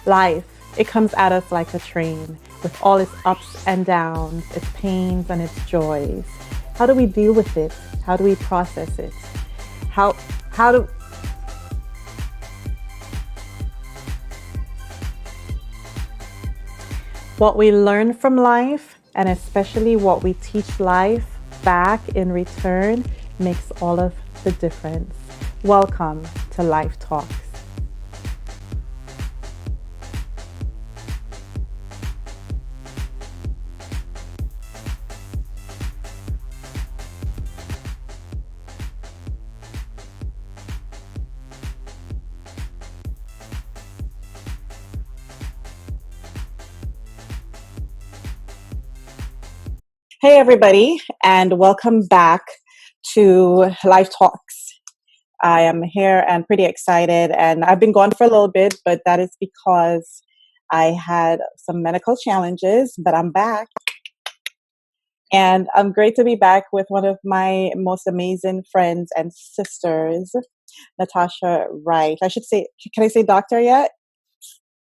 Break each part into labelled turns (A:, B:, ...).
A: Life, it comes at us like a train with all its ups and downs, its pains and its joys. How do we deal with it? How do we process it? How do what we learn from life, and especially what we teach life back in return, makes all of the difference. Welcome to Life Talks. Hey, everybody, and welcome back to Life Talks. I am here and pretty excited, and I've been gone for a little bit, but that is because I had some medical challenges, but I'm back. And I'm great to be back with one of my most amazing friends and sisters, Natasha Wright. I should say, can I say doctor yet?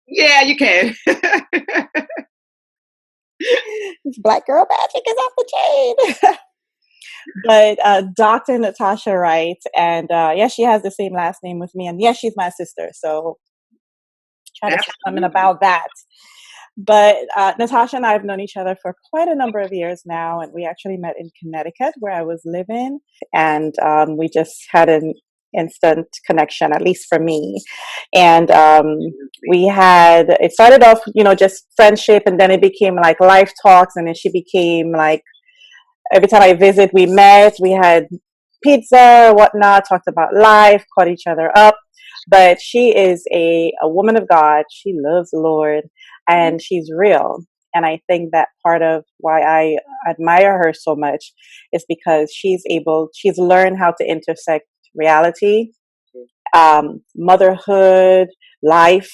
B: Yeah, you can.
A: Black girl magic is off the chain. But Dr. Natasha Wright, and yes, she has the same last name with me, and yes, she's my sister. So try to say something about that. But Natasha and I have known each other for quite a number of years now, and we actually met in Connecticut, where I was living, and we just had an instant connection, at least for me. And it started off, just friendship, and then it became like life talks, and then she became like, every time I visit, we met, we had pizza, whatnot, talked about life, caught each other up. But she is a woman of God. She loves the Lord, and she's real. And I think that part of why I admire her so much is because she's learned how to intersect reality, motherhood, life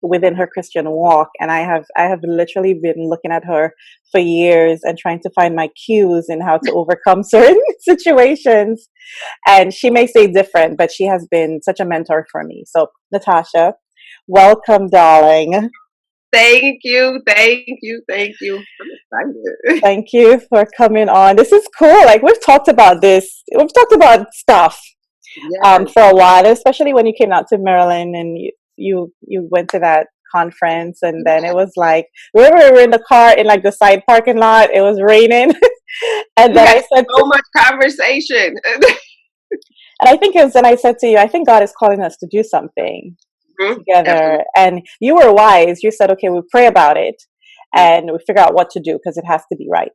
A: within her Christian walk. And I have literally been looking at her for years and trying to find my cues in how to overcome certain situations. And she may say different, but she has been such a mentor for me. So Natasha, welcome, darling.
B: Thank you. I'm excited.
A: Thank you for coming on. This is cool. Like, we've talked about this. We've talked about stuff for a while, especially when you came out to Maryland and you went to that conference, and then it was like, we were in the car in like the side parking lot. It was raining, and then I said
B: so much conversation.
A: And I think it was then I said to you, I think God is calling us to do something together. Absolutely. And you were wise. You said, okay, we'll pray about it and we figure out what to do because it has to be right.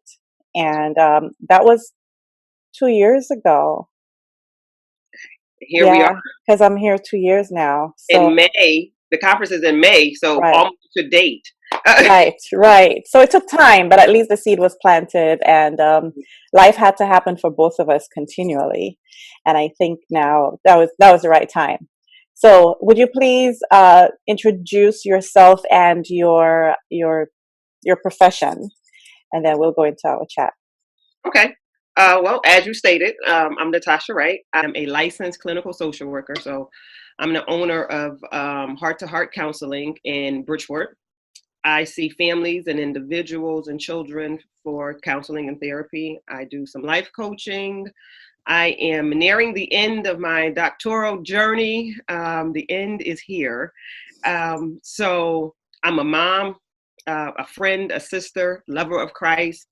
A: And that was 2 years ago.
B: Here we are.
A: Because I'm here 2 years now.
B: So, in May. The conference is in May, so right. Almost to date.
A: Right. So it took time, but at least the seed was planted, and life had to happen for both of us continually. And I think now that was the right time. So would you please introduce yourself and your profession, and then we'll go into our chat.
B: Okay. Well, as you stated, I'm Natasha Wright. I'm a licensed clinical social worker. So I'm the owner of Heart to Heart Counseling in Bridgeport. I see families and individuals and children for counseling and therapy. I do some life coaching. I am nearing the end of my doctoral journey. The end is here. So I'm a mom, a friend, a sister, lover of Christ.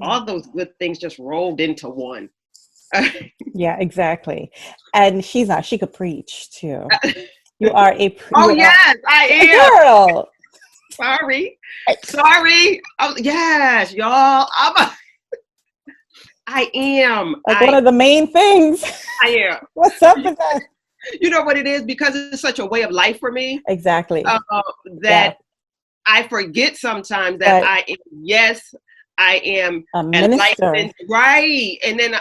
B: All those good things just rolled into one.
A: Yeah, exactly. And she could preach too. You are a
B: yes, I am.
A: Girl.
B: Sorry. Oh, yes, y'all. I am.
A: Like one of the main things.
B: I am.
A: What's up with that?
B: You know what it is? Because it's such a way of life for me.
A: Exactly.
B: That I forget sometimes that I am
A: a minister.
B: Right. And then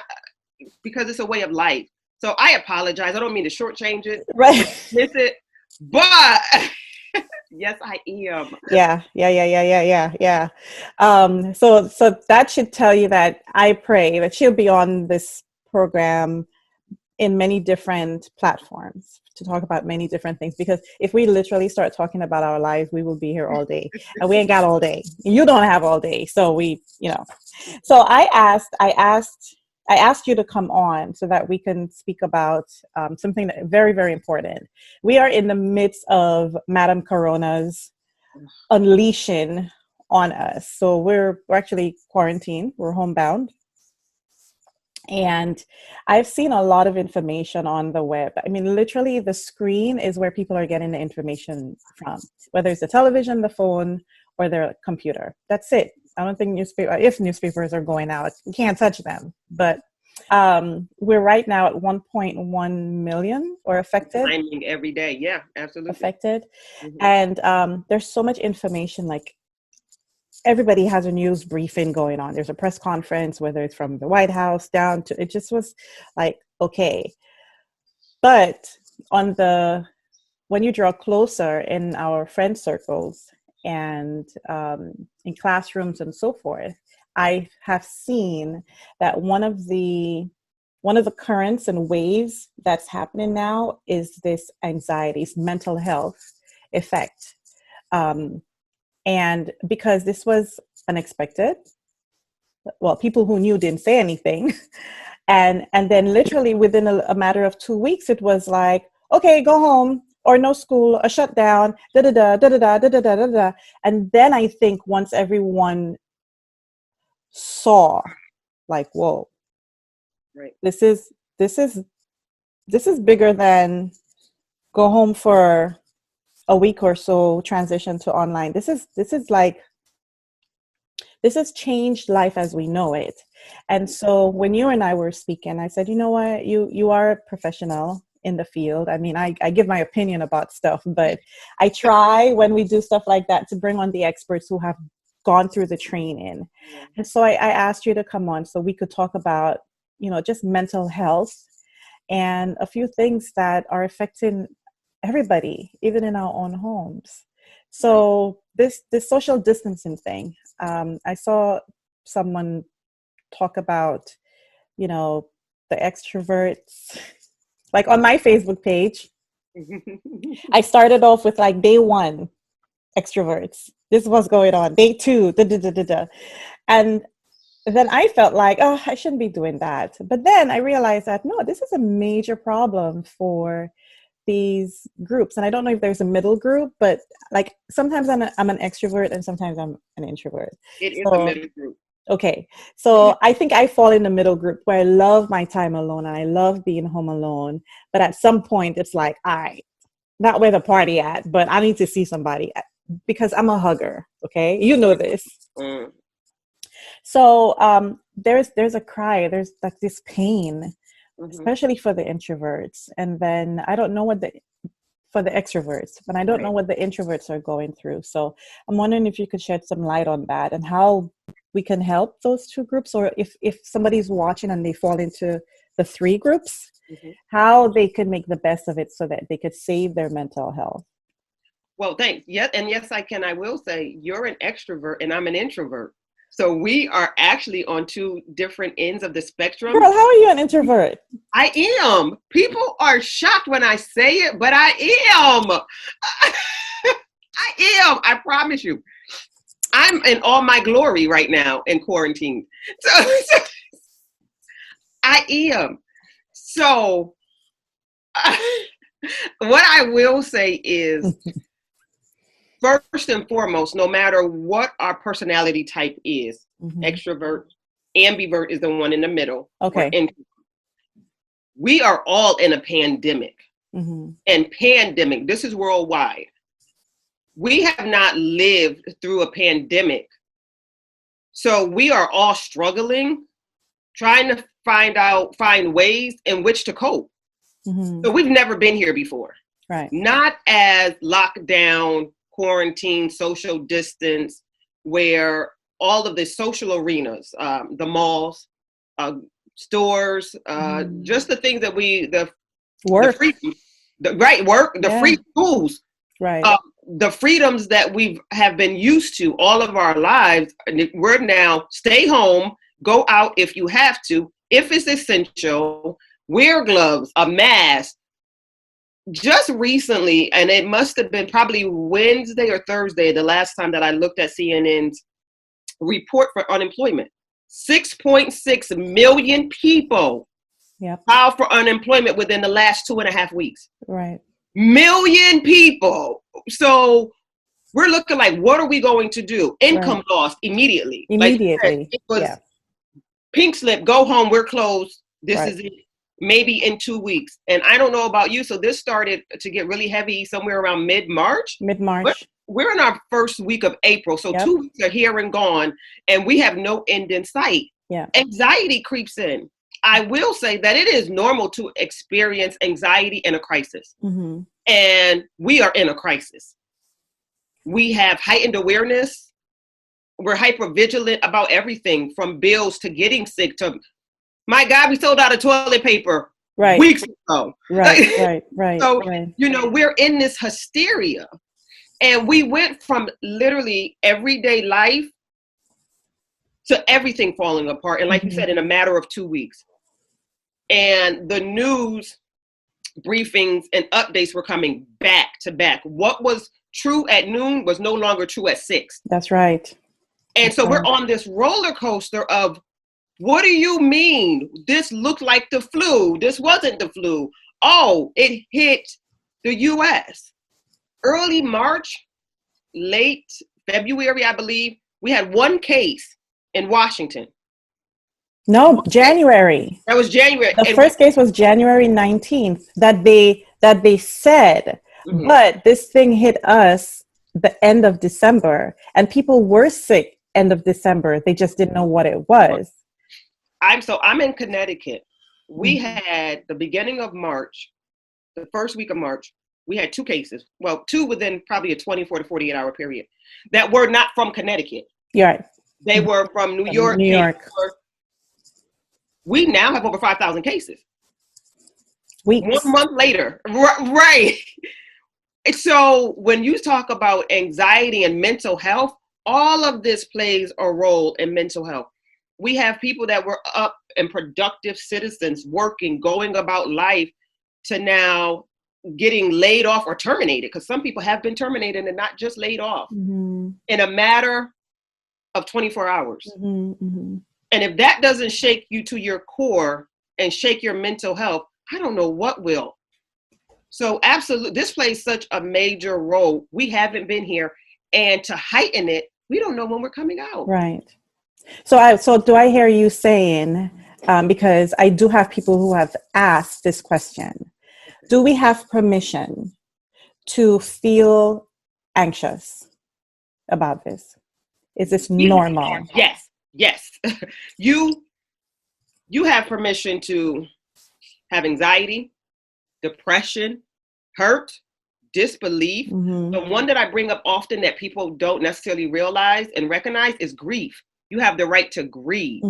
B: because it's a way of life. So I apologize. I don't mean to shortchange it.
A: Right.
B: Miss it. But yes, I am.
A: Yeah. So that should tell you that I pray that she'll be on this program in many different platforms to talk about many different things, because if we literally start talking about our lives, we will be here all day, and we ain't got all day. You don't have all day. So so I asked you to come on so that we can speak about something that very, very important. We are in the midst of Madame Corona's unleashing on us. So we're actually quarantined. We're homebound. And I've seen a lot of information on the web. I mean, literally the screen is where people are getting the information from, whether it's the television, the phone, or their computer. That's it. I don't think if newspapers are going out, you can't touch them. But we're right now at 1.1 million or affected.
B: Climbing every day. Yeah, absolutely.
A: Affected. And there's so much information, like everybody has a news briefing going on. There's a press conference, whether it's from the White House down to, it just was like, okay. But when you draw closer in our friend circles and in classrooms and so forth, I have seen that one of the currents and waves that's happening now is this anxiety's mental health effect. And because this was unexpected, well, people who knew didn't say anything. And then literally within a matter of 2 weeks, it was like, okay, go home, or no school, a shutdown, da-da-da, da-da-da, da-da-da, da-da. And then I think once everyone saw, like, whoa,
B: right.
A: This is bigger than go home for a week or so, transition to online. This has changed life as we know it. And so when you and I were speaking, I said, you know what, you are a professional in the field. I mean, I give my opinion about stuff, but I try when we do stuff like that to bring on the experts who have gone through the training. And so I asked you to come on so we could talk about, just mental health and a few things that are affecting everybody, even in our own homes. So this social distancing thing, I saw someone talk about, the extroverts, like on my Facebook page. I started off with like day 1, extroverts. This is what's going on. Day 2, da, da, da, da, da. And then I felt like, oh, I shouldn't be doing that. But then I realized that, no, this is a major problem for these groups. And I don't know if there's a middle group, but like sometimes I'm an extrovert and sometimes I'm an introvert.
B: It is a middle group.
A: Okay. So I think I fall in the middle group where I love my time alone and I love being home alone. But at some point it's like, all right, not where the party at, but I need to see somebody because I'm a hugger. Okay. You know this. So there's a cry, there's like this pain, especially for the introverts. And then I don't know for the extroverts, but I don't know what the introverts are going through. So I'm wondering if you could shed some light on that and how we can help those two groups, or if somebody's watching and they fall into the 3 groups, how they can make the best of it so that they could save their mental health.
B: Well, thanks. Yes, and yes, I can. I will say you're an extrovert and I'm an introvert. So we are actually on 2 different ends of the spectrum.
A: Girl, how are you an introvert?
B: I am. People are shocked when I say it, but I am. I am. I promise you. I'm in all my glory right now in quarantine. So I am. So what I will say is, first and foremost, no matter what our personality type is, extrovert, ambivert is the one in the middle.
A: Okay.
B: We are all in a pandemic. And pandemic, this is worldwide. We have not lived through a pandemic. So we are all struggling, trying to find ways in which to cope. So we've never been here before.
A: Right.
B: Not as lockdown, quarantine, social distance, where all of the social arenas, the malls, stores, just the things that
A: work,
B: the free schools,
A: right.
B: The freedoms that we have been used to all of our lives. We're now stay home, go out if you have to, if it's essential, wear gloves, a mask. Just recently, and it must have been probably Wednesday or Thursday, the last time that I looked at CNN's report for unemployment. 6.6 million people filed for unemployment within the last 2.5 weeks.
A: Right.
B: Million people. So we're looking like, what are we going to do? Income loss immediately.
A: Immediately.
B: Like you said, it was pink slip, go home, we're closed. This is it. Maybe in 2 weeks. And I don't know about you. So this started to get really heavy somewhere around mid-March. We're in our first week of April. So 2 weeks are here and gone, and we have no end in sight. Anxiety creeps in. I will say that it is normal to experience anxiety in a crisis. And we are in a crisis. We have heightened awareness. We're hyper vigilant about everything from bills to getting sick to, my God, we sold out of toilet paper weeks ago. So, you know, we're in this hysteria. And we went from literally everyday life to everything falling apart. And like you said, in a matter of 2 weeks. And the news briefings and updates were coming back to back. What was true at noon was no longer true at 6.
A: That's right.
B: And so we're on this roller coaster of, what do you mean? This looked like the flu. This wasn't the flu. Oh, it hit the U.S. Early March, late February, I believe, we had 1 case in Washington.
A: No, January.
B: That was January.
A: The first case was January 19th that they said, but this thing hit us the end of December, and people were sick end of December. They just didn't know what it was.
B: I'm in Connecticut. We had the beginning of March, the first week of March, we had 2 cases. Well, 2 within probably a 24 to 48 hour period that were not from Connecticut.
A: Right.
B: They were from New York.
A: New York.
B: We now have over 5,000 cases.
A: Weeks.
B: 1 month later. Right. So when you talk about anxiety and mental health, all of this plays a role in mental health. We have people that were up and productive citizens working, going about life, to now getting laid off or terminated, because some people have been terminated and not just laid off in a matter of 24 hours. And if that doesn't shake you to your core and shake your mental health, I don't know what will. So absolutely, this plays such a major role. We haven't been here, and to heighten it, we don't know when we're coming out.
A: Right. So do I hear you saying, because I do have people who have asked this question, do we have permission to feel anxious about this? Is this normal?
B: Yes. You have permission to have anxiety, depression, hurt, disbelief. The one that I bring up often that people don't necessarily realize and recognize is grief. You have the right to grieve.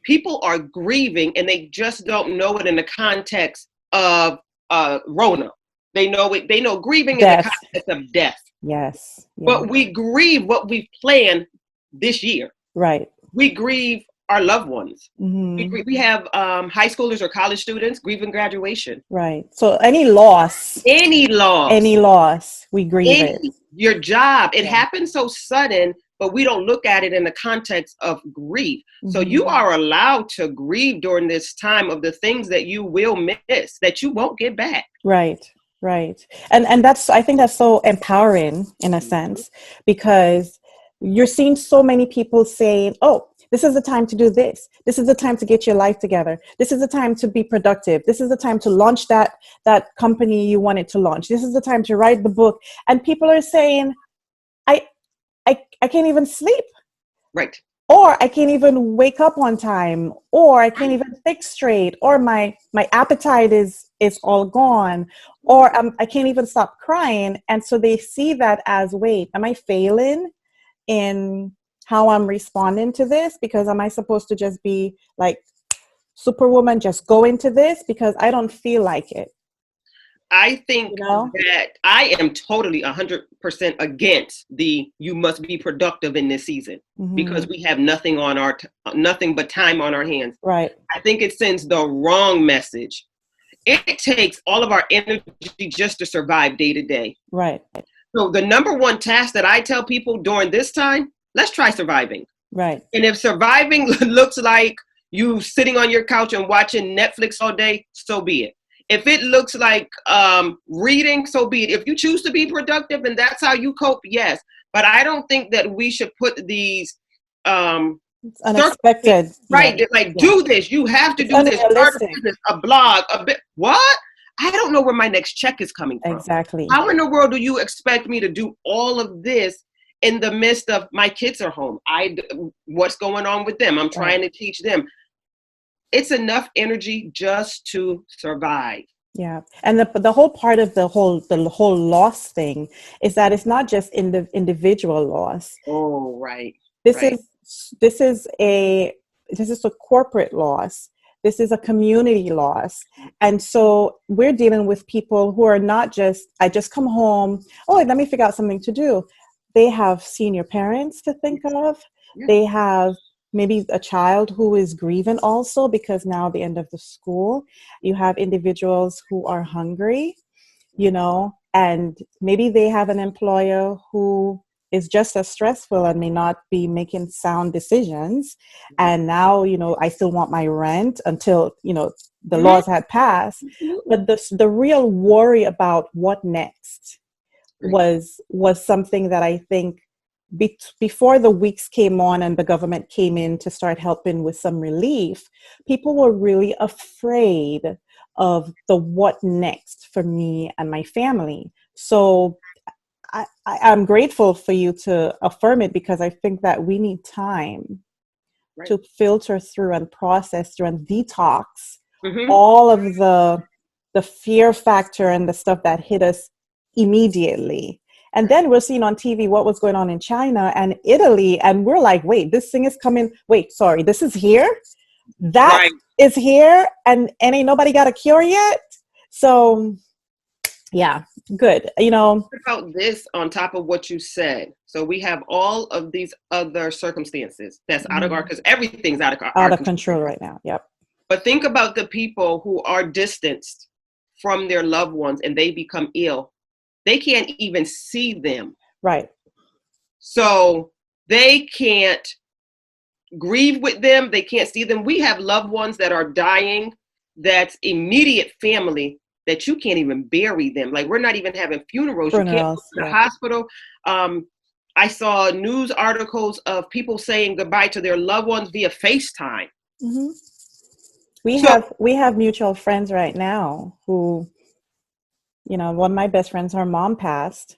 B: People are grieving, and they just don't know it in the context of Rona. They know it. They know grieving in the context of death.
A: Yes.
B: But we grieve what we've planned this year.
A: Right.
B: We grieve our loved ones. We have high schoolers or college students grieving graduation.
A: Right. So any loss, we grieve it.
B: Your job, it happens so sudden, but we don't look at it in the context of grief. So you are allowed to grieve during this time of the things that you will miss, that you won't get back.
A: Right. And I think that's so empowering in a sense, because you're seeing so many people saying, oh, this is the time to do this. This is the time to get your life together. This is the time to be productive. This is the time to launch that company you wanted to launch. This is the time to write the book. And people are saying, I can't even sleep.
B: Right.
A: Or I can't even wake up on time, or I can't even think straight, or my appetite is all gone, or I can't even stop crying. And so they see that as, wait, am I failing in how I'm responding to this? Because am I supposed to just be like Superwoman, just go into this because I don't feel like it?
B: I think
A: You know?
B: that I am totally 100% against the you must be productive in this season
A: Hmm.
B: because we have nothing on our nothing but time on our hands.
A: Right.
B: I think it sends the wrong message. It takes all of our energy just to survive day to day.
A: Right.
B: So the number one task that I tell people during this time, let's try surviving.
A: Right.
B: And if surviving looks like you sitting on your couch and watching Netflix all day, so be it. If it looks like reading, so be it. If you choose to be productive and that's how you cope, yes. But I don't think that we should put these
A: It's
B: circumstances,
A: unexpected. Yeah.
B: right? Like,
A: Yeah.
B: do this. You have to
A: It's
B: do this. Start a
A: unrealistic.
B: business, a blog, a bit. What? I don't know where my next check is coming from.
A: Exactly.
B: How in the world do you expect me to do all of this in the midst of my kids are home? What's going on with them? I'm
A: Right.
B: trying to teach them. It's enough energy just to survive.
A: Yeah. And the whole part of the whole loss thing is that it's not just in the individual loss.
B: Oh, right,
A: This
B: right.
A: is this is a this is a corporate loss. This is a community loss. And so we're dealing with people who are not just, I just come home, oh, let me figure out something to do. They have senior parents to think of.
B: Yeah,
A: They have maybe a child who is grieving also because now the end of the school. You have individuals who are hungry, and maybe they have an employer who is just as stressful and may not be making sound decisions. And now, I still want my rent until, the
B: mm-hmm.
A: laws had passed. But the real worry about what next
B: Right.
A: was something that I think before the weeks came on and the government came in to start helping with some relief, people were really afraid of the what next for me and my family. So I'm grateful for you to affirm it because I think that we need time
B: Right.
A: to filter through and process through and detox
B: Mm-hmm.
A: all of the fear factor and the stuff that hit us immediately. And then we're seeing on TV what was going on in China and Italy, and we're like, wait, this thing is coming. Wait, sorry, this is here? That
B: Right.
A: is here, and ain't nobody got a cure yet? So, yeah, good.
B: What about this on top of what you said? So we have all of these other circumstances that's out of our, because everything's out of
A: Out
B: our
A: of
B: control.
A: control right now. Yep.
B: But think about the people who are distanced from their loved ones and they become ill. They can't even see them.
A: Right.
B: So they can't grieve with them. They can't see them. We have loved ones that are dying, that's immediate family, that you can't even bury them. Like, we're not even having funerals. You can't go
A: Funerals.
B: to the
A: Yeah.
B: hospital. I saw news articles of people saying goodbye to their loved ones via FaceTime.
A: Mm-hmm. We
B: So,
A: have mutual friends right now who, one of my best friends, her mom passed.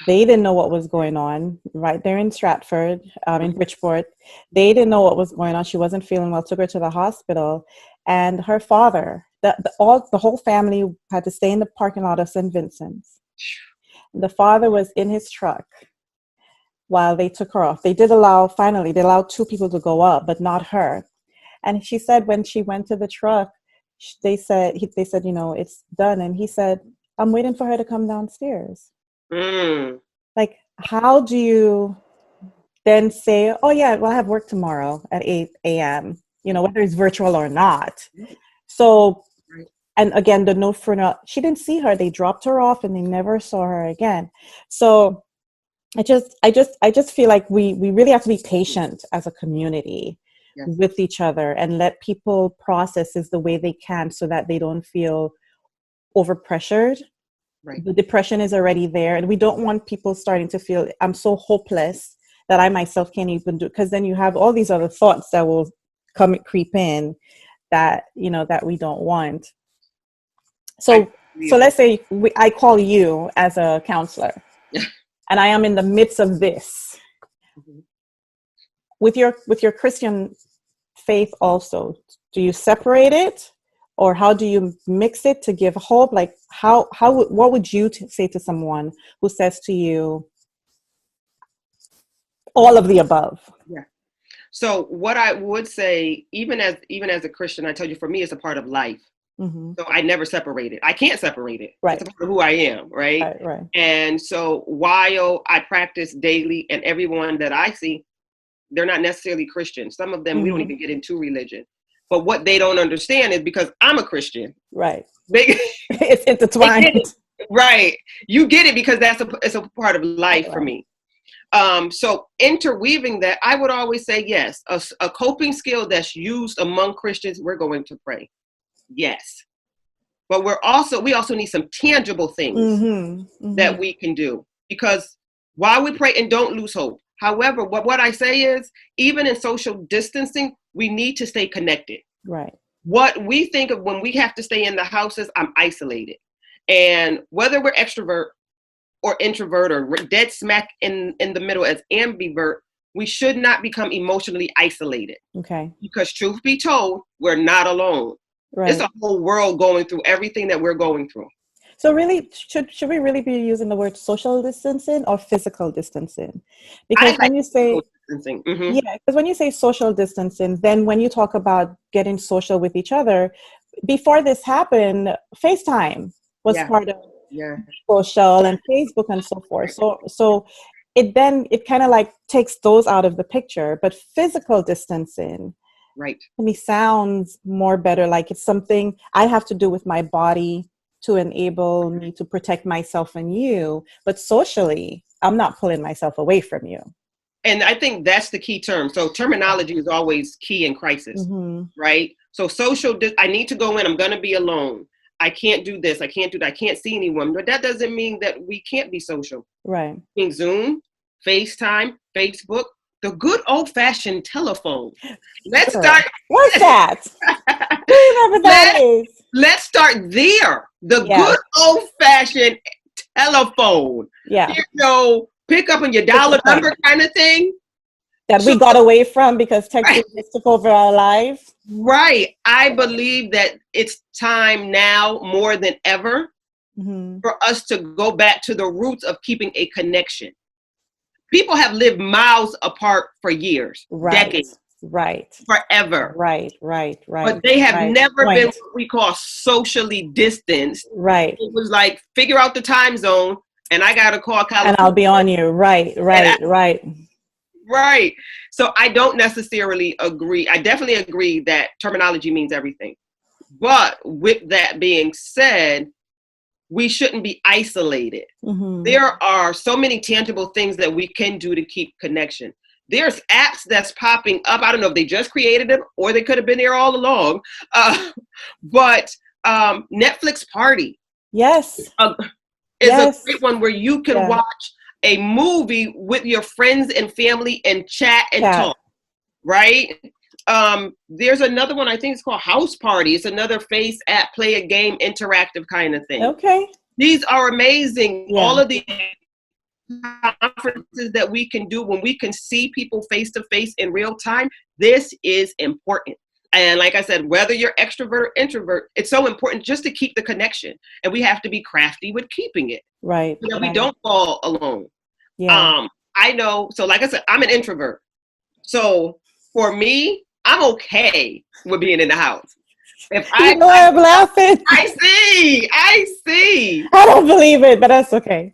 A: They didn't know what was going on right there in Stratford, in Bridgeport. They didn't know what was going on. She wasn't feeling well, took her to the hospital. And her father, the whole family had to stay in the parking lot of St. Vincent's. The father was in his truck while they took her off. Finally, they allowed two people to go up, but not her. And she said when she went to the truck, they said, it's done. And he said, I'm waiting for her to come downstairs.
B: mm,
A: Like, how do you then say, oh yeah, well, I have work tomorrow at 8 a.m., whether it's virtual or not. So, and again, the note for not, she didn't see her. They dropped her off and they never saw her again. So I just feel like we really have to be patient as a community
B: yes,
A: with each other and let people process this the way they can so that they don't feel overpressured.
B: right.
A: The depression is already there, and we don't want people starting to feel I'm so hopeless that I myself can't even do, because then you have all these other thoughts that will creep in that that we don't want.
B: I
A: So let's say I call you as a counselor and I am in the midst of this with your Christian faith also. Do you separate it, or how do you mix it to give hope? Like, what would you say to someone who says to you all of the above?
B: Yeah. So what I would say, even as a Christian, I tell you, for me, it's a part of life.
A: Mm-hmm.
B: So I never separate it. I can't separate it.
A: Right.
B: It's a part of who I am, right?
A: Right. Right.
B: And so while I practice daily, and everyone that I see, they're not necessarily Christian. Some of them, we don't
A: Mm-hmm.
B: even get into religion. But what they don't understand is because I'm a Christian.
A: Right.
B: They,
A: It's
B: they get
A: intertwined.
B: it. Right. You get it because it's a part of life for
A: Right.
B: me. So interweaving that, I would always say, yes, a coping skill that's used among Christians, we're going to pray. Yes. But we also need some tangible things
A: Mm-hmm. Mm-hmm.
B: that we can do, because while we pray, and don't lose hope. However, what I say is, even in social distancing, we need to stay connected.
A: Right.
B: What we think of when we have to stay in the house is, I'm isolated. And whether we're extrovert or introvert, or dead smack in the middle as ambivert, we should not become emotionally isolated.
A: Okay.
B: Because truth be told, we're not alone.
A: Right.
B: It's a whole world going through everything that we're going through.
A: So really, should we really be using the word social distancing or physical distancing? Because
B: I like
A: when you say,
B: distancing. Mm-hmm.
A: yeah, because when you say social distancing, then when you talk about getting social with each other, before this happened, FaceTime was part of social, and Facebook and so forth. So it kind of like takes those out of the picture. But physical distancing,
B: right,
A: to me sounds more better, like it's something I have to do with my body to enable me to protect myself and you. But socially, I'm not pulling myself away from you.
B: And I think that's the key term. So terminology is always key in crisis,
A: Mm-hmm.
B: right? So I need to go in, I'm going to be alone. I can't do this. I can't do that. I can't see anyone. But that doesn't mean that we can't be social.
A: Right.
B: In Zoom, FaceTime, Facebook, the good old fashioned telephone. Let's start.
A: What's that? Do you remember that is?
B: Let's start there. The
A: Yes.
B: good old fashioned telephone.
A: Yeah.
B: Pick up on your dollar number kind of thing.
A: That we got away from because texting just took over our lives.
B: Right. I believe that it's time now more than ever for us to go back to the roots of keeping a connection. People have lived miles apart for years, decades.
A: Right.
B: Forever.
A: Right.
B: But they have never been what we call socially distanced.
A: Right.
B: It was like, figure out the time zone, and I got to call California.
A: And I'll be on you. Right.
B: Right. So I don't necessarily agree. I definitely agree that terminology means everything. But with that being said, we shouldn't be isolated.
A: Mm-hmm.
B: There are so many tangible things that we can do to keep connection. There's apps that's popping up. I don't know if they just created them or they could have been there all along. But Netflix Party.
A: Yes.
B: Is a great one where you can watch a movie with your friends and family and chat and talk, right? There's another one, I think it's called House Party. It's another face app, play a game, interactive kind of thing.
A: Okay.
B: These are amazing.
A: Yeah.
B: All of the conferences that we can do when we can see people face to face in real time, this is important. And like I said, whether you're extrovert or introvert, it's so important just to keep the connection. And we have to be crafty with keeping it.
A: Right.
B: So that we don't fall alone.
A: Yeah.
B: I know. So like I said, I'm an introvert. So for me, I'm okay with being in the house. I'm
A: laughing.
B: I see.
A: I don't believe it, but that's okay.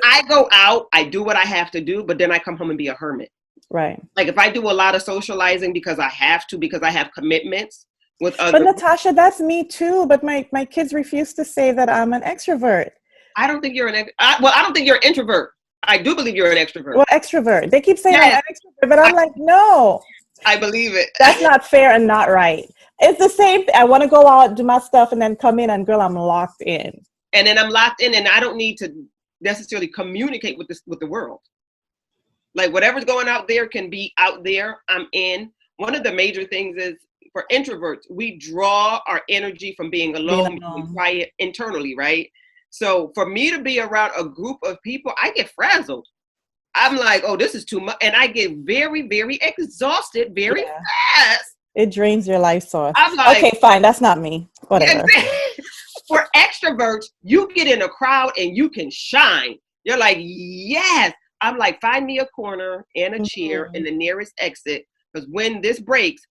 B: I go out, I do what I have to do, but then I come home and be a hermit.
A: Right.
B: Like if I do a lot of socializing because I have to, because I have commitments with others.
A: But Natasha, that's me too. But my kids refuse to say that I'm an extrovert.
B: I don't think you're I don't think you're an introvert. I do believe you're an extrovert.
A: Well, extrovert. They keep saying I'm an extrovert, but I'm like, no.
B: I believe it.
A: That's not fair and not right. It's the same. I want to go out, do my stuff, and then come in and girl, I'm locked in.
B: And then I'm locked in, and I don't need to necessarily communicate with the world. Like whatever's going out there can be out there. I'm in. One of the major things is for introverts, we draw our energy from being alone, being quiet internally, right? So for me to be around a group of people, I get frazzled. I'm like, oh, this is too much. And I get very, very exhausted very fast.
A: It drains your life source.
B: I'm like,
A: okay, fine. That's not me. Whatever.
B: For extroverts, you get in a crowd and you can shine. You're like, yes. I'm like, find me a corner and a chair in the nearest exit Because when this breaks,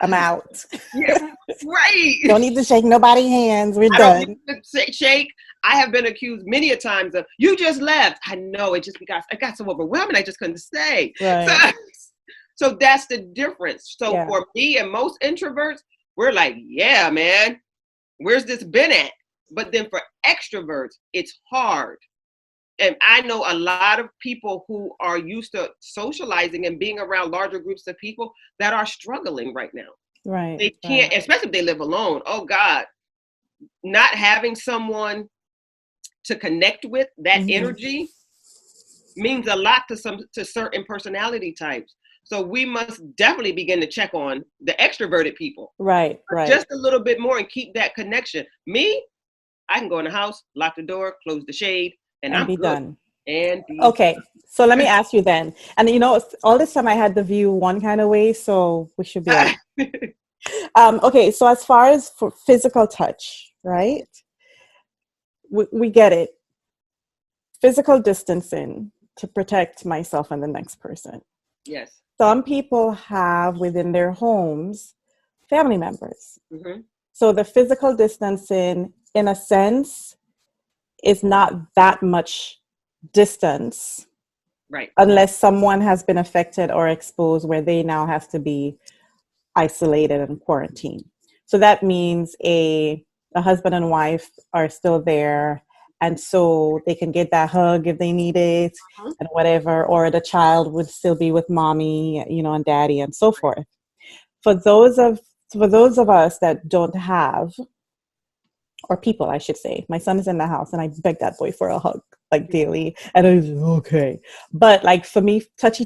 A: I'm out.
B: Yeah, right.
A: Don't need to shake nobody's hands. We're
B: I don't
A: done.
B: need to shake. I have been accused many a times of, you just left. I know, it got so overwhelming. I just couldn't stay.
A: Right.
B: So that's the difference. So
A: Yeah.
B: for me and most introverts, we're like, yeah, man, where's this been at? But then for extroverts, it's hard. And I know a lot of people who are used to socializing and being around larger groups of people that are struggling right now.
A: Right.
B: They can't, especially if they live alone. Oh God, not having someone to connect with, that energy means a lot to certain personality types. So we must definitely begin to check on the extroverted people.
A: Right.
B: Just a little bit more and keep that connection. Me, I can go in the house, lock the door, close the shade, and I'm
A: be
B: good.
A: done.
B: And be
A: okay. So let me ask you then. And all this time I had the view one kind of way, so we should be all right. Okay, so as far as for physical touch, right? We get it. Physical distancing to protect myself and the next person.
B: Yes.
A: Some people have within their homes family members. So the physical distancing, in a sense, is not that much distance.
B: Right.
A: Unless someone has been affected or exposed where they now have to be isolated and quarantined. So that means a husband and wife are still there, and so they can get that hug if they need it and whatever, or the child would still be with mommy, and daddy and so forth. For those of us that don't have, or people, I should say, my son is in the house and I beg that boy for a hug like daily, and I was okay. But like for me, touchy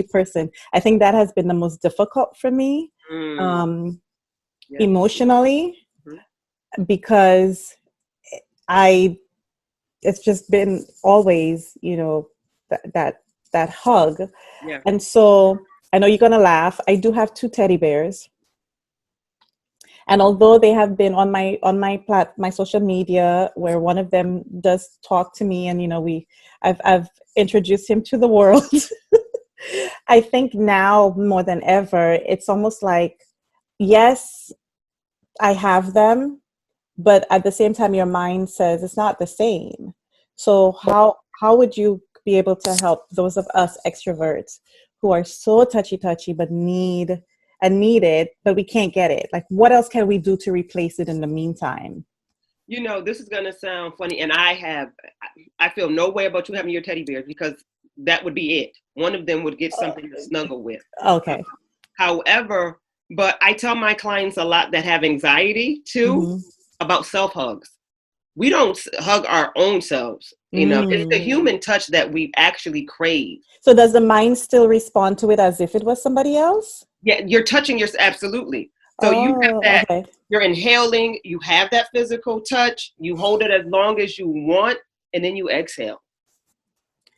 A: person, I think that has been the most difficult for me, emotionally, because it's just been always, that hug. Yeah. And so I know you're gonna laugh. I do have 2 teddy bears. And although they have been on my social media, where one of them does talk to me, and I've introduced him to the world. I think now more than ever, it's almost like, yes, I have them, but at the same time, your mind says it's not the same. So how would you be able to help those of us extroverts who are so touchy but need it, but we can't get it? Like, what else can we do to replace it in the meantime?
B: This is going to sound funny, and I feel no way about you having your teddy bears, because that would be it. One of them would get something to snuggle with.
A: Okay.
B: However, but I tell my clients a lot that have anxiety too about self-hugs. We don't hug our own selves. It's the human touch that we actually crave.
A: So does the mind still respond to it as if it was somebody else?
B: Yeah, you're touching yourself. Absolutely. So you have that, okay. You're inhaling, you have that physical touch, you hold it as long as you want, and then you exhale.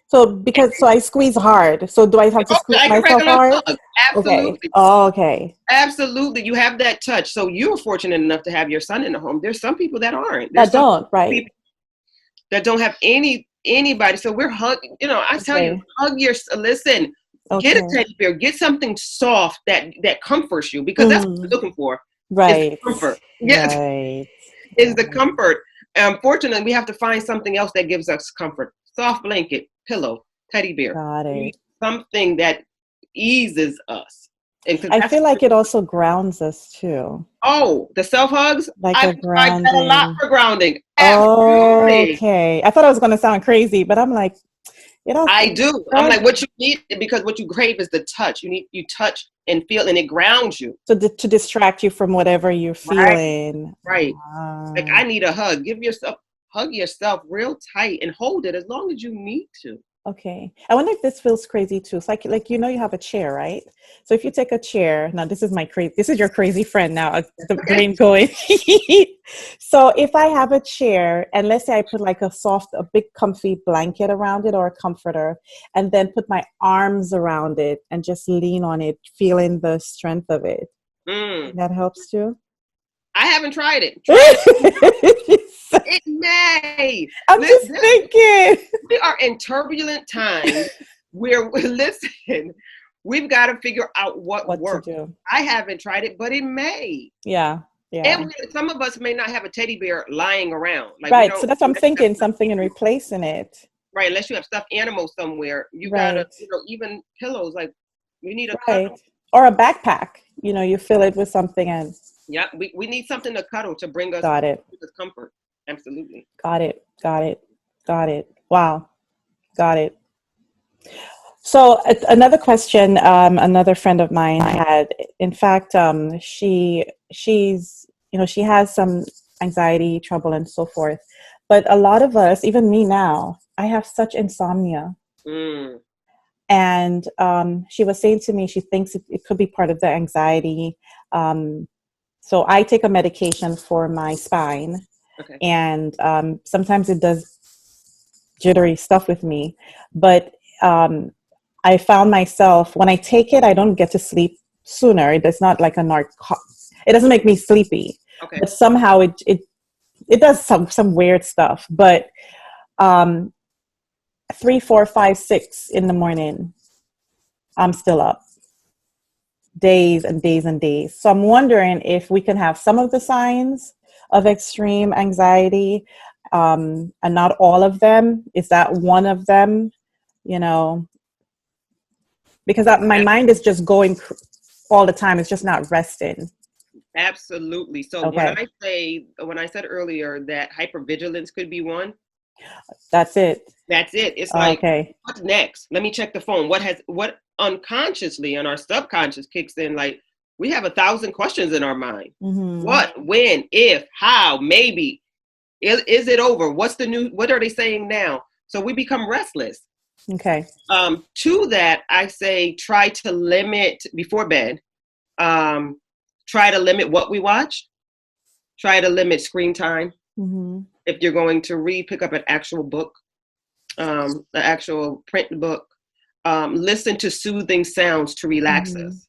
A: So I squeeze hard. So do I have to squeeze myself hard?
B: Hug. Absolutely.
A: Okay. Oh, okay.
B: Absolutely. You have that touch. So you're fortunate enough to have your son in the home. There's some people that aren't.
A: That don't, right.
B: That don't have anybody. So we're hugging, I tell you, hug listen, get a teddy bear, get something soft that comforts you, because that's what you're looking for.
A: Right.
B: Comfort. Yes.
A: Right.
B: Is the comfort. Unfortunately, we have to find something else that gives us comfort. Soft blanket, pillow, teddy bear.
A: Got it.
B: Something that eases us.
A: I feel like it also grounds us too.
B: Oh, the self hugs?
A: Like
B: I've tried that a lot for grounding.
A: Absolutely. Okay. I thought I was going to sound crazy, but I'm like,
B: I do. I'm like, what you need, because what you crave is the touch. You touch and feel, and it grounds you.
A: So to distract you from whatever you're feeling.
B: Right. Like, I need a hug. Hug yourself real tight and hold it as long as you need to.
A: Okay. I wonder if this feels crazy too. It's like you have a chair, right? So if you take a chair, now this is your crazy friend now, the brain going. So if I have a chair, and let's say I put like a big comfy blanket around it, or a comforter, and then put my arms around it and just lean on it, feeling the strength of it. That helps too? I
B: haven't tried it. It may.
A: I'm just thinking.
B: We are in turbulent times where, listen, we've got to figure out what
A: to
B: works.
A: do.
B: I haven't tried it, but it may.
A: Yeah. Yeah.
B: And some of us may not have a teddy bear lying around. Like we
A: Right. So
B: don't.
A: that's what I'm thinking, something in replacing it.
B: Right. Unless you have stuffed animals somewhere, you gotta,
A: Right.
B: even pillows. Like we need a
A: Right.
B: cuddle.
A: Or a backpack. You fill it with something and
B: Yeah. We need something to cuddle to bring us
A: got it.
B: comfort. Absolutely.
A: Got it. Got it. Got it. Wow. Got it. So another question, another friend of mine had, in fact, she's, she has some anxiety trouble and so forth. But a lot of us, even me now, I have such insomnia.
B: Mm.
A: And she was saying to me, she thinks it could be part of the anxiety. So I take a medication for my spine.
B: Okay.
A: And sometimes it does jittery stuff with me. But I found myself, when I take it, I don't get to sleep sooner. It's not like it doesn't make me sleepy.
B: Okay.
A: But somehow it does some weird stuff. But 3, 4, 5, 6 in the morning, I'm still up. Days and days and days. So I'm wondering if we can have some of the signs of extreme anxiety, and not all of them. Is that one of them? Because my mind is just going all the time. It's just not resting.
B: Absolutely. So
A: Okay.
B: when I said earlier that hypervigilance could be one,
A: that's it.
B: It's like,
A: okay,
B: what's next? Let me check the phone. What unconsciously and our subconscious kicks in, like we have 1,000 questions in our mind.
A: Mm-hmm.
B: What, when, if, how, maybe, is it over? What's the new, what are they saying now? So we become restless.
A: Okay.
B: To that, I say try to limit before bed. Try to limit what we watch. Try to limit screen time.
A: Mm-hmm.
B: If you're going to read, pick up an actual book, the actual print book. Listen to soothing sounds to relax us.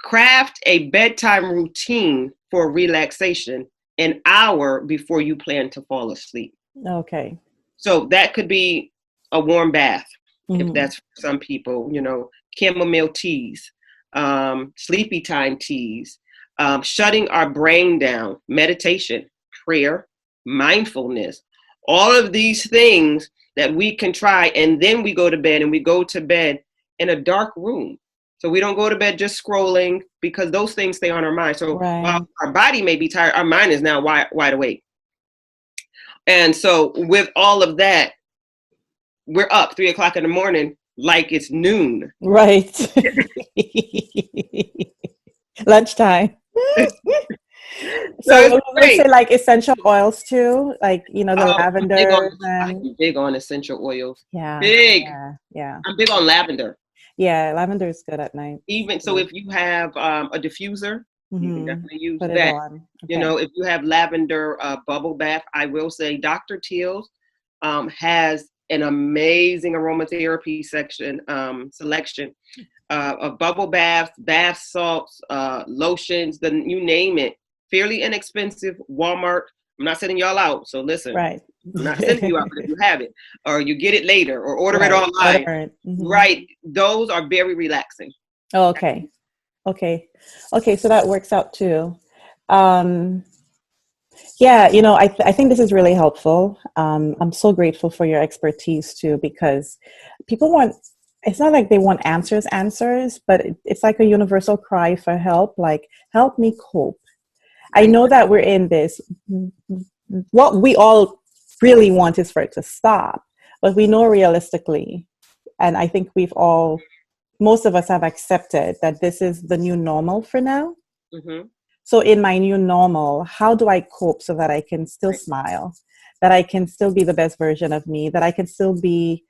B: Craft a bedtime routine for relaxation an hour before you plan to fall asleep.
A: Okay.
B: So that could be a warm bath,
A: mm-hmm.
B: if that's for some people, chamomile teas, sleepy time teas, shutting our brain down, meditation, prayer, mindfulness, all of these things that we can try. And then we go to bed, and we go to bed in a dark room. So we don't go to bed just scrolling, because those things stay on our mind. So while our body may be tired, our mind is now wide awake. And so with all of that, we're up 3 o'clock in the morning like it's noon.
A: Right. Lunchtime. So let's say like essential oils too, like the lavender.
B: I'm big on essential oils.
A: Yeah.
B: Big.
A: Yeah.
B: I'm big on lavender.
A: Yeah, lavender is good at night.
B: Even so, if you have a diffuser, you can definitely use
A: Put
B: that.
A: It on. Okay.
B: If you have lavender bubble bath, I will say Dr. Teal's has an amazing aromatherapy selection of bubble baths, bath salts, lotions, you name it. Fairly inexpensive. Walmart. I'm not sending y'all out, so listen.
A: Right.
B: I'm not sending you out, but if you have it, or you get it later, or order it online.
A: Mm-hmm.
B: Right. Those are very relaxing.
A: Oh, okay. So that works out too. Yeah, I think this is really helpful. I'm so grateful for your expertise too, because people it's not like they want answers, but it's like a universal cry for help, like, help me cope. I know that we're in this. What we all really want is for it to stop, but we know realistically, and I think most of us have accepted that this is the new normal for now.
B: Mm-hmm.
A: So in my new normal, how do I cope so that I can still smile, that I can still be the best version of me, that I can still be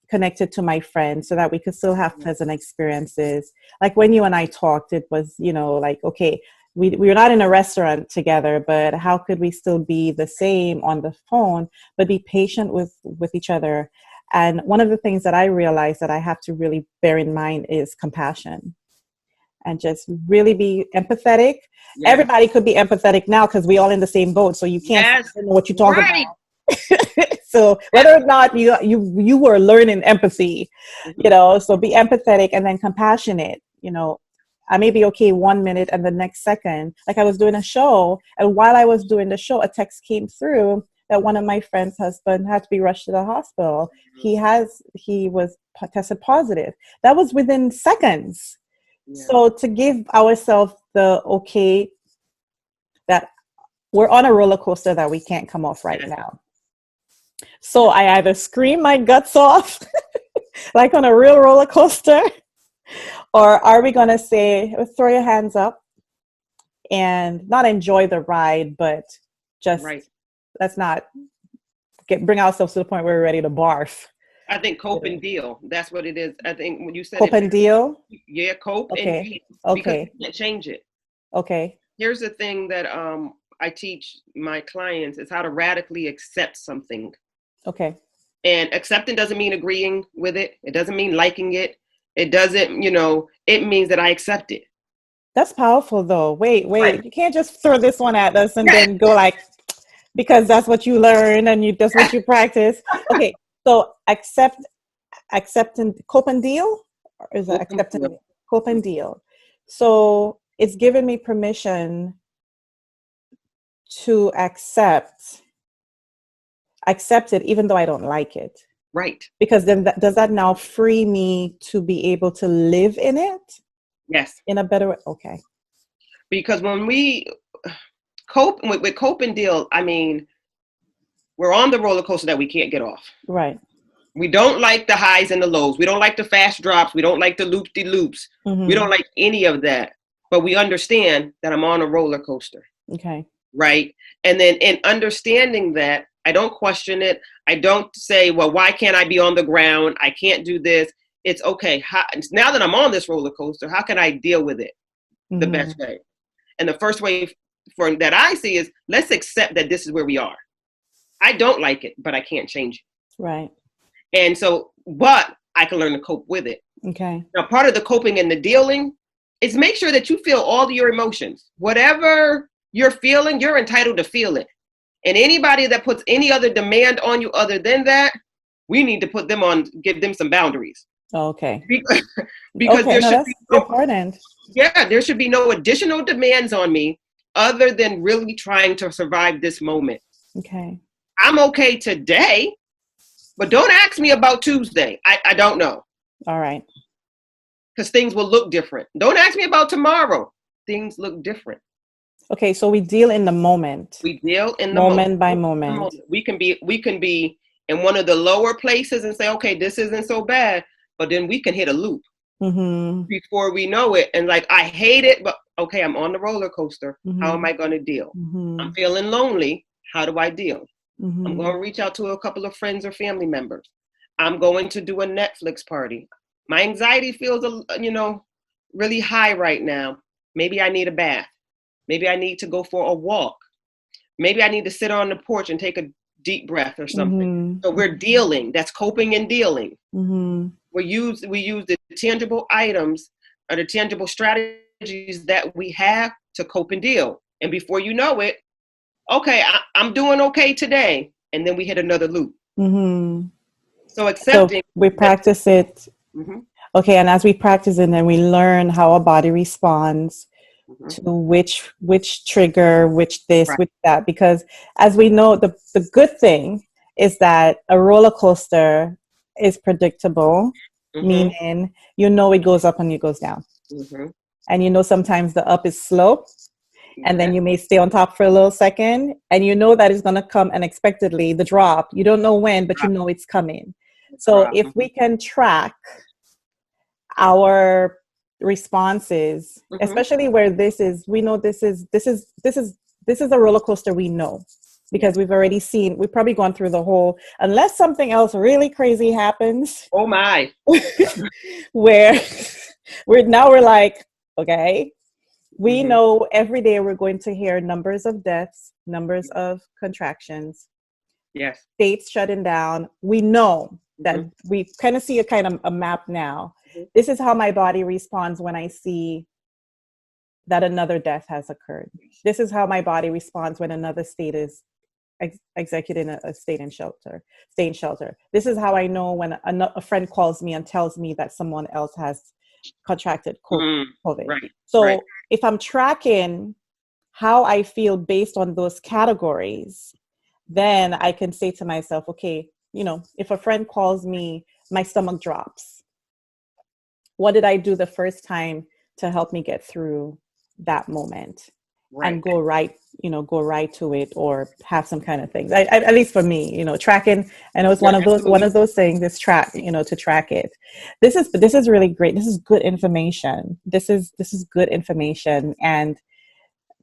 A: connected to my friends, so that we could still have pleasant experiences? Like when you and I talked, it was, like, okay, we're not in a restaurant together, but how could we still be the same on the phone, but be patient with each other? And one of the things that I realized that I have to really bear in mind is compassion, and just really be empathetic. Yes. Everybody could be empathetic now because we all in the same boat. So you can't know what you're talking about. So whether or not you were learning empathy, so be empathetic and then compassionate. I may be okay 1 minute and the next second, like I was doing a show, and while I was doing the show, a text came through that one of my friend's husband had to be rushed to the hospital. He was tested positive. That was within seconds.
B: Yeah.
A: So to give ourselves the okay that we're on a roller coaster that we can't come off right now. So I either scream my guts off, like on a real roller coaster, or are we going to say, throw your hands up and not enjoy the ride, but just let's not bring ourselves to the point where we're ready to barf.
B: I think cope and deal. That's what it is. I think when you said
A: cope and deal.
B: Yeah, cope and deal. Because you can't change it.
A: Okay.
B: Here's the thing that I teach my clients is how to radically accept something.
A: Okay.
B: And accepting doesn't mean agreeing with it. It doesn't mean liking it. It doesn't, it means that I accept it.
A: That's powerful though. Wait. Right. You can't just throw this one at us and then go like, because that's what you learn and that's what you practice. Okay. So accepting, cope and deal? Or is it accepting, cope and deal? So it's given me permission to accept it even though I don't like it.
B: Right.
A: Because then does that now free me to be able to live in it?
B: Yes.
A: In a better way? Okay.
B: Because when we cope with cope and deal, I mean, we're on the roller coaster that we can't get off.
A: Right.
B: We don't like the highs and the lows. We don't like the fast drops. We don't like the loop-de-loops. Mm-hmm. We don't like any of that. But we understand that I'm on a roller coaster.
A: Okay.
B: Right. And then in understanding that, I don't question it. I don't say, well, why can't I be on the ground? I can't do this. It's okay. Now that I'm on this roller coaster, how can I deal with it the best way? And the first way that I see is let's accept that this is where we are. I don't like it, but I can't change it.
A: Right.
B: And so, but I can learn to cope with it.
A: Okay.
B: Now, part of the coping and the dealing is make sure that you feel all of your emotions. Whatever you're feeling, you're entitled to feel it. And anybody that puts any other demand on you other than that, we need to give them some boundaries.
A: Okay.
B: Because there should be
A: important.
B: Yeah, there should be no additional demands on me other than really trying to survive this moment.
A: Okay.
B: I'm okay today, but don't ask me about Tuesday. I don't know.
A: All right.
B: Because things will look different. Don't ask me about tomorrow. Things look different.
A: Okay, so we deal in the moment.
B: We deal in the
A: moment by moment.
B: We can be in one of the lower places and say, okay, this isn't so bad, but then we can hit a loop before we know it. And like, I hate it, but okay, I'm on the roller coaster. How am I going to deal? I'm feeling lonely. How do I deal? I'm going to reach out to a couple of friends or family members. I'm going to do a Netflix party. My anxiety feels, really high right now. Maybe I need a bath. Maybe I need to go for a walk. Maybe I need to sit on the porch and take a deep breath or something. So we're dealing. That's coping and dealing. We use the tangible items or the tangible strategies that we have to cope and deal. And before you know it, okay, I'm doing okay today. And then we hit another loop. So accepting.
A: So we practice it. Okay, and as we practice it, then we learn how our body responds to which trigger, which this, which that. Because as we know, the good thing is that a roller coaster is predictable, meaning it goes up and it goes down. And sometimes the up is slow. And then you may stay on top for a little second, and that it's going to come unexpectedly, the drop. You don't know when, but it's coming. So if we can track our responses, especially where we know this is a roller coaster, we know, because we've probably gone through the whole, unless something else really crazy happens.
B: Oh my.
A: where we're like, okay, we know every day we're going to hear numbers of deaths, numbers of contractions, states shutting down. We know that we kind of see a map now. This is how my body responds when I see that another death has occurred. This is how my body responds when another state is executing a stay in shelter. This is how I know when a friend calls me and tells me that someone else has contracted COVID.
B: Right.
A: So
B: Right.
A: if I'm tracking how I feel based on those categories, then I can say to myself, okay, if a friend calls me, my stomach drops. What did I do the first time to help me get through that moment?
B: Right.
A: And go right to it, or have some kind of things. At least for me, tracking. I know it's one of those things. Is track, to track it. This is really great. This is good information. This is good information, and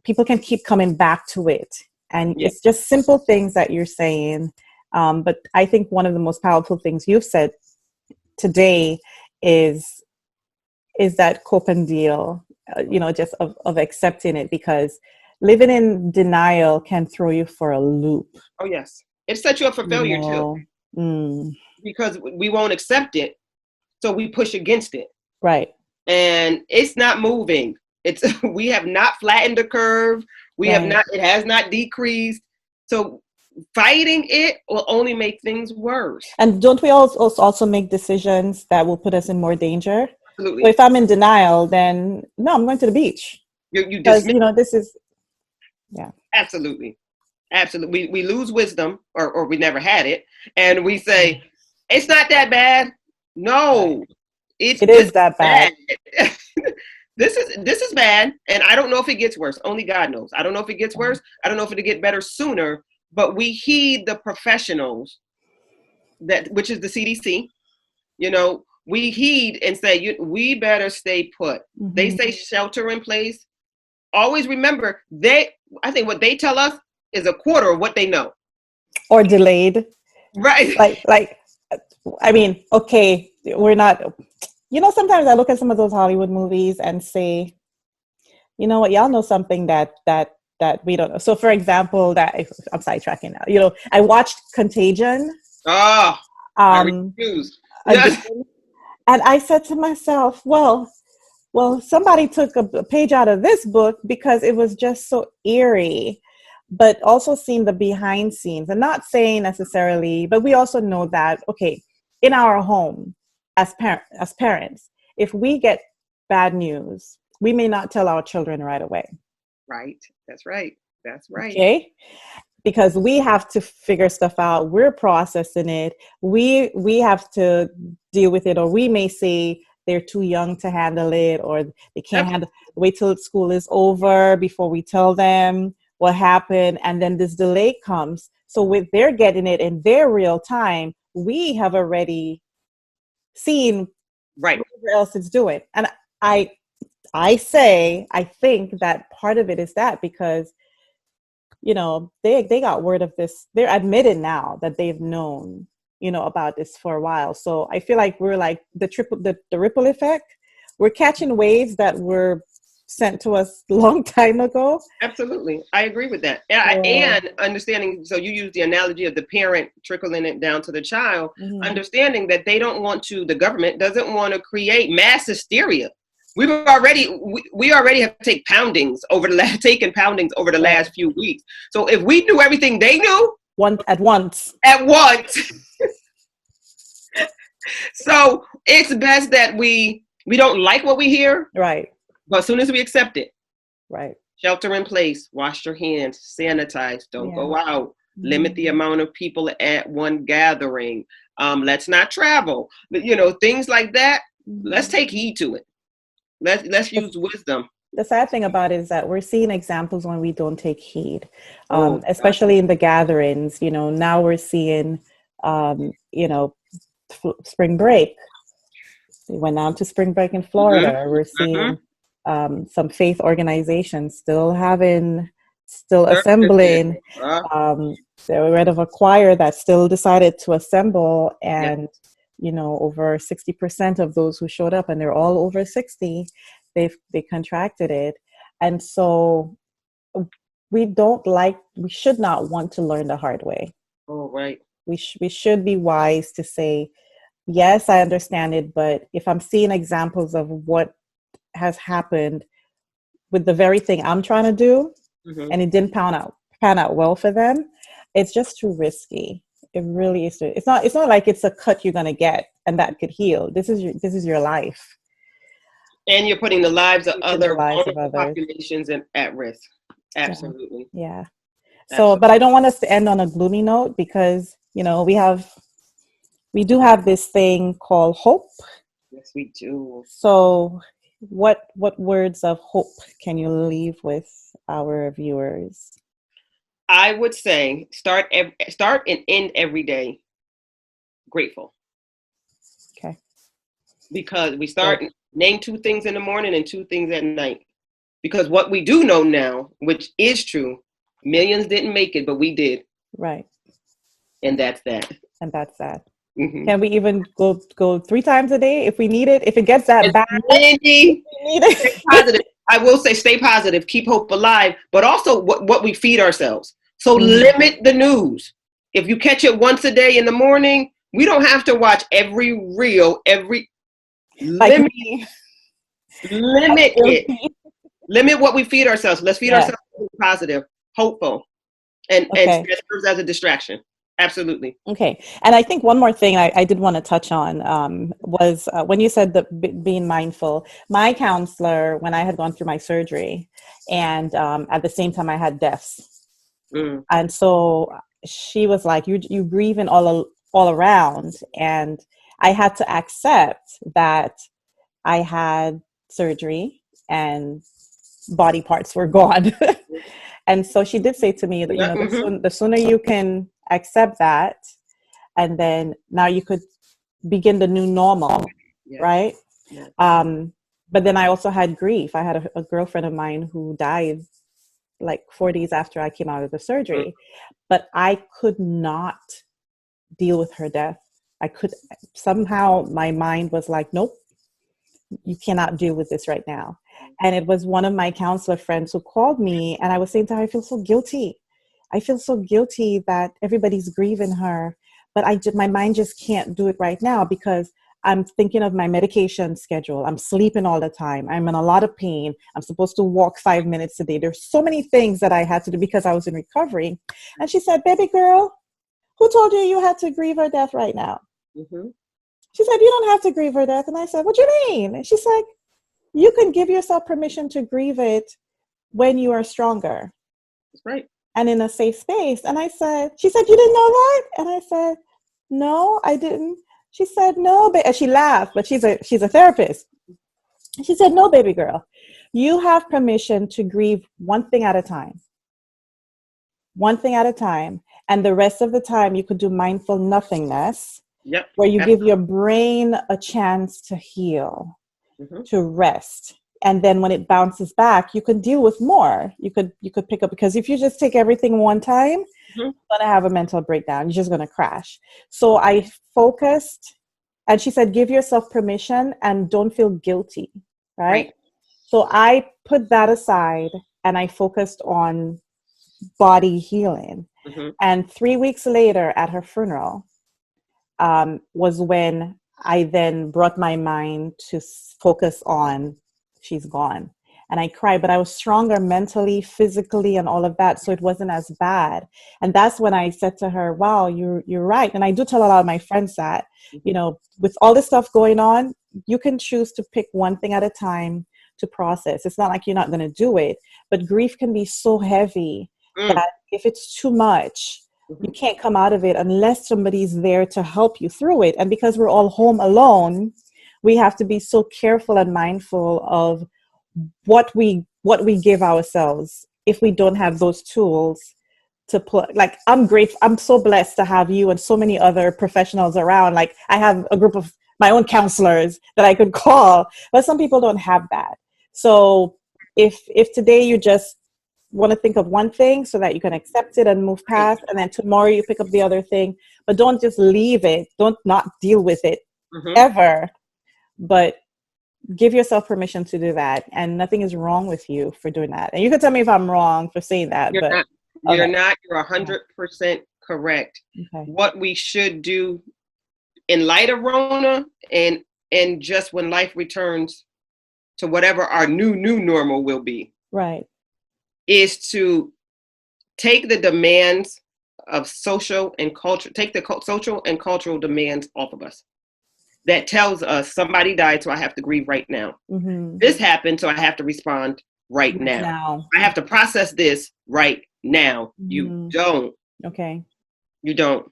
A: people can keep coming back to it. And it's just simple things that you're saying. But I think one of the most powerful things you've said today is that cope and deal, just of accepting it, because living in denial can throw you for a loop.
B: Oh, yes. It sets you up for failure too. Because we won't accept it. So we push against it.
A: Right.
B: And it's not moving. We have not flattened the curve. It has not decreased. So fighting it will only make things worse.
A: And don't we also make decisions that will put us in more danger?
B: Absolutely.
A: So if I'm in denial, then no, I'm going to the beach. Because this is,
B: Absolutely. We lose wisdom, or we never had it, and we say it's not that bad. No, it is that bad. This is bad, and I don't know if it gets worse. Only God knows. I don't know if it gets worse. I don't know if it'll get better sooner. But we heed the professionals, which is the CDC. We heed and say we better stay put. Mm-hmm. They say shelter in place. Always remember, I think what they tell us is a quarter of what they know, or
A: delayed.
B: Right.
A: I mean, okay, we're not. Sometimes I look at some of those Hollywood movies and say, you know what, y'all know something that we don't know. So, for example, I'm sidetracking now. I watched Contagion.
B: Oh, I refuse.
A: And I said to myself, well, somebody took a page out of this book, because it was just so eerie, but also seeing the behind scenes, and not saying necessarily, but we also know that, okay, in our home, as parents, if we get bad news, we may not tell our children right away.
B: Right. That's right.
A: Okay. Because we have to figure stuff out. We're processing it. We have to deal with it, or we may say they're too young to handle it, or they can't wait till school is over before we tell them what happened. And then this delay comes. So with they're getting it in their real time, we have already seen whatever else it's doing. And I think that part of it is that, because they got word of this. They're admitted now that they've known about this for a while. So I feel like we're like the ripple effect. We're catching waves that were sent to us a long time ago.
B: Absolutely. I agree with that. And understanding, so you use the analogy of the parent trickling it down to the child, understanding that the government doesn't want to create mass hysteria. We already have taken poundings over the last few weeks. So if we knew everything they knew
A: at once.
B: So it's best that we don't like what we hear.
A: Right.
B: But as soon as we accept it.
A: Right.
B: Shelter in place, wash your hands, sanitize, don't go out, limit the amount of people at one gathering. Let's not travel. Things like that. Let's take heed to it. Let's use wisdom.
A: The sad thing about it is that we're seeing examples when we don't take heed, especially in the gatherings. Now we're seeing, spring break. We went out to spring break in Florida. Mm-hmm. We're seeing some faith organizations still assembling. They were rid of a choir that still decided to assemble, and over 60% of those who showed up, and they're all over 60, they contracted it. And so we should not want to learn the hard way.
B: Oh, right.
A: We should be wise to say, yes, I understand it, but if I'm seeing examples of what has happened with the very thing I'm trying to do, and it didn't pan out well for them, It's just too risky. It really is. It's not like it's a cut you're gonna get and that could heal. This is your life.
B: And you're putting the lives of
A: Keeping the
B: other
A: lives of
B: vulnerable
A: others.
B: populations at risk.
A: Yeah.
B: Absolutely.
A: Yeah. So,
B: Absolutely.
A: but I don't want us to end on a gloomy note because, we do have this thing called hope.
B: Yes, we do.
A: So, what words of hope can you leave with our viewers?
B: I would say start and end every day grateful,
A: Okay.
B: because we
A: Good.
B: start name two things in the morning and two things at night. Because what we do know now, which is true, millions didn't make it, but we did,
A: Right.
B: and that's that.
A: And that's that.
B: Mm-hmm.
A: Can we even go 3 times a day if we need it? If it gets that
B: As
A: bad,
B: many,
A: we need
B: stay
A: it.
B: positive. I will say stay positive, keep hope alive, but also what we feed ourselves. So
A: Mhm.
B: limit the news. If you catch it once a day in the morning, we don't have to watch every reel,
A: Like
B: limit
A: me. I'm
B: limit it.
A: guilty.
B: Limit what we feed ourselves. Let's feed
A: Yeah.
B: ourselves positive, hopeful, and
A: Okay.
B: that serves as a distraction. Absolutely.
A: Okay. And I think one more thing I did want to touch on was when you said that being mindful. My counselor, when I had gone through my surgery, and at the same time I had deaths,
B: Mm.
A: and so she was like, "You grieving all around," and I had to accept that I had surgery and body parts were gone. And so she did say to me that,
B: Yeah. Mm-hmm.
A: the sooner you can accept that, and then now you could begin the new normal,
B: Yes.
A: right?
B: Yes.
A: Um, but then I also had grief. I had a girlfriend of mine who died like 4 days after I came out of the
B: Mm.
A: surgery, but I could not deal with her death. I could somehow my mind was like, nope, you cannot deal with this right now. And it was one of my counselor friends who called me, and I was saying to her, I feel so guilty. I feel so guilty that everybody's grieving her, but my mind just can't do it right now because I'm thinking of my medication schedule. I'm sleeping all the time. I'm in a lot of pain. I'm supposed to walk 5 minutes a day. There's so many things that I had to do because I was in recovery. And she said, baby girl, who told you you had to grieve her death right now?
B: Mm-hmm.
A: She said, you don't have to grieve her death. And I said, what do you mean? And she's like, you can give yourself permission to grieve it when you are stronger
B: That's right.
A: and in a safe space. And she said, you didn't know that? And I said, no, I didn't. She said, no, and she laughed, but she's a therapist. She said, no, baby girl, you have permission to grieve one thing at a time. One thing at a time. And the rest of the time you could do mindful nothingness,
B: Yep.
A: where you give
B: Absolutely.
A: your brain a chance to heal,
B: Mm-hmm.
A: to rest. And then when it bounces back, you can deal with more. You could pick up, because if you just take everything one time,
B: Mm-hmm.
A: you're gonna have a mental breakdown. You're just gonna crash. So I focused, and she said, give yourself permission and don't feel guilty, right?
B: Right.
A: So I put that aside and I focused on body healing.
B: Mm-hmm.
A: And 3 weeks later at her funeral, was when I then brought my mind to focus on she's gone. And I cried, but I was stronger mentally, physically, and all of that. So it wasn't as bad. And that's when I said to her, wow, you're right. And I do tell a lot of my friends that,
B: Mm-hmm.
A: with all this stuff going on, you can choose to pick one thing at a time to process. It's not like you're not going to do it, but grief can be so heavy
B: Mm.
A: that if it's too much,
B: Mm-hmm.
A: you can't come out of it unless somebody's there to help you through it. And because we're all home alone, we have to be so careful and mindful of what we give ourselves if we don't have those tools to put. Like, I'm grateful, I'm so blessed to have you and so many other professionals around. Like, I have a group of my own counselors that I could call, but some people don't have that. So if today you just want to think of one thing so that you can accept it and move
B: Right.
A: past, and then tomorrow you pick up the other thing, but don't just leave it, don't not deal with it
B: Mm-hmm.
A: ever, but give yourself permission to do that, and nothing is wrong with you for doing that. And you can tell me if I'm wrong for saying that,
B: You're
A: but
B: not. You're
A: okay.
B: not. You're 100% correct.
A: Okay.
B: What we should do in light of Rona, and just when life returns to whatever our new normal will be,
A: Right.
B: is to take the demands of social and culture, take the social and cultural demands off of us. That tells us somebody died, so I have to grieve right now. This happened, so I have to respond right now. I have to process this right now. You don't.
A: Okay.
B: You don't.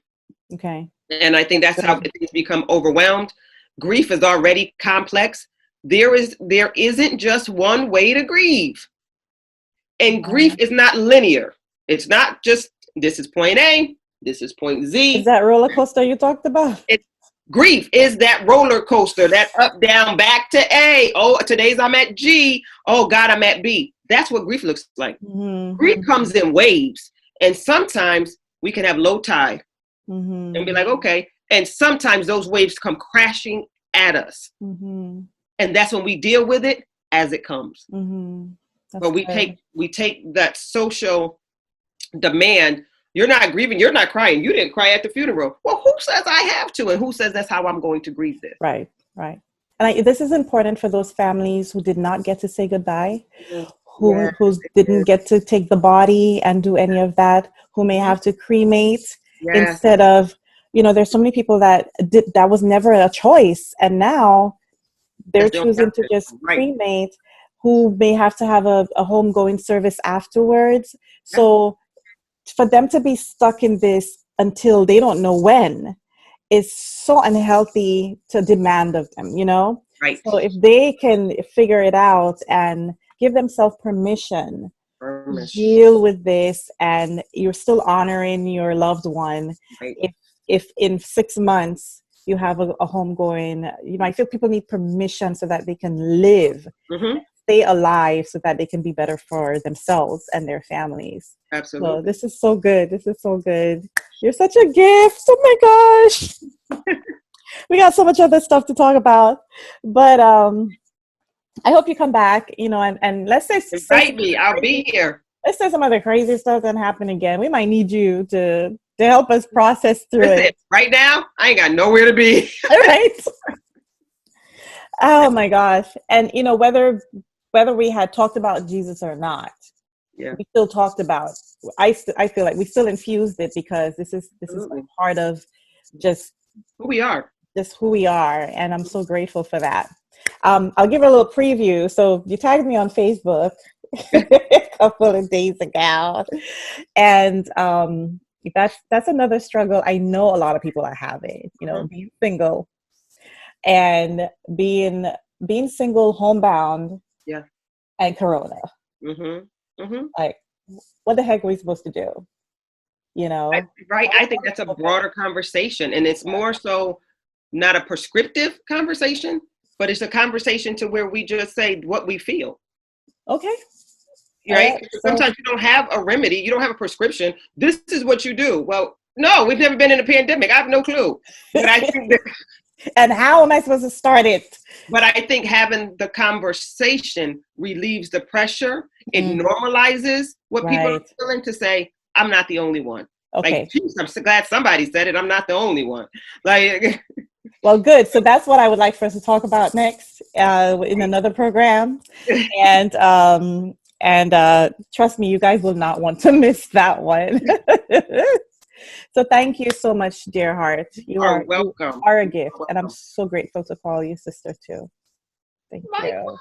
A: Okay.
B: And I think that's how things become overwhelmed. Grief is already complex. There isn't just one way to grieve. And grief is not linear. It's not just, this is point A, this is point Z.
A: Is that roller coaster you talked about?
B: Grief is that roller coaster, that up, down, back to A. Oh, today's I'm at G. Oh, God, I'm at B. That's what grief looks like. Grief comes in waves. And sometimes we can have low tide and be like, okay. And sometimes those waves come crashing at us. And that's when we deal with it as it comes. But we take that social demand. You're not grieving. You're not crying. You didn't cry at the funeral. Well, who says I have to? And who says that's how I'm going to grieve this?
A: Right. And this is important for those families who did not get to say goodbye, who didn't get to take the body and do any of that, who may have to cremate instead of, there's so many people that was never a choice. And now they're choosing to just cremate, who may have to have a homegoing service afterwards. So for them to be stuck in this until they don't know when is so unhealthy to demand of them,
B: Right.
A: So if they can figure it out and give themselves permission to deal with this, and you're still honoring your loved one, if in 6 months you have a homegoing, I feel people need permission so that they can live, stay alive, so that they can be better for themselves and their families.
B: Absolutely.
A: So this is so good. You're such a gift. Oh my gosh. We got so much other stuff to talk about, but I hope you come back, and let's say,
B: invite me. I'll be here.
A: Let's say some other crazy stuff that happen again. We might need you to help us process through it.
B: Right now, I ain't got nowhere to be.
A: All right. Oh my gosh. And whether we had talked about Jesus or not, we still talked about. I feel like we still infused it, because this is part of just
B: who we are.
A: Just who we are, and I'm so grateful for that. I'll give a little preview. So you tagged me on Facebook a couple of days ago, and that's another struggle I know a lot of people are having. Being single and being single, homebound, and Corona. Like, what the heck are we supposed to do?
B: Right. I think that's a broader conversation, and it's more so not a prescriptive conversation, but it's a conversation to where we just say what we feel.
A: Okay.
B: Right. Sometimes you don't have a remedy. You don't have a prescription. This is what you do. Well, no, we've never been in a pandemic. I have no clue. But I think
A: and how am I supposed to start it?
B: But I think having the conversation relieves the pressure. It normalizes what people are willing to say. I'm not the only one.
A: Okay.
B: Like, geez, I'm so glad somebody said it. I'm not the only one. Like,
A: well, good. So that's what I would like for us to talk about next in another program. And trust me, you guys will not want to miss that one. So thank you so much, dear heart. You are welcome. You are a gift, and I'm so grateful to call you sister too. Thank you.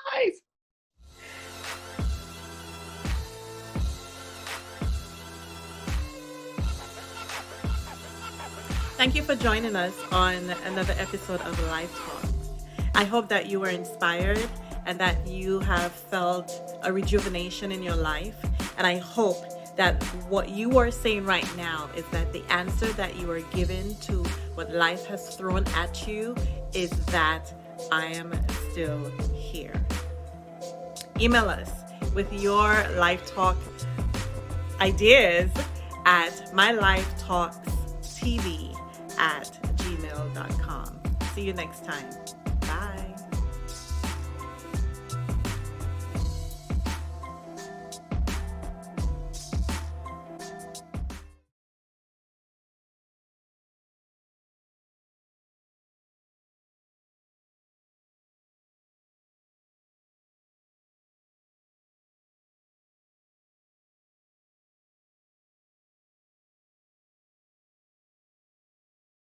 A: Thank you for joining us on another episode of Life Talks. I hope that you were inspired and that you have felt a rejuvenation in your life. And I hope that what you are saying right now is that the answer that you are given to what life has thrown at you is that I am still here. Email us with your Life Talk ideas at mylifetalkstv@gmail.com. See you next time. Bye.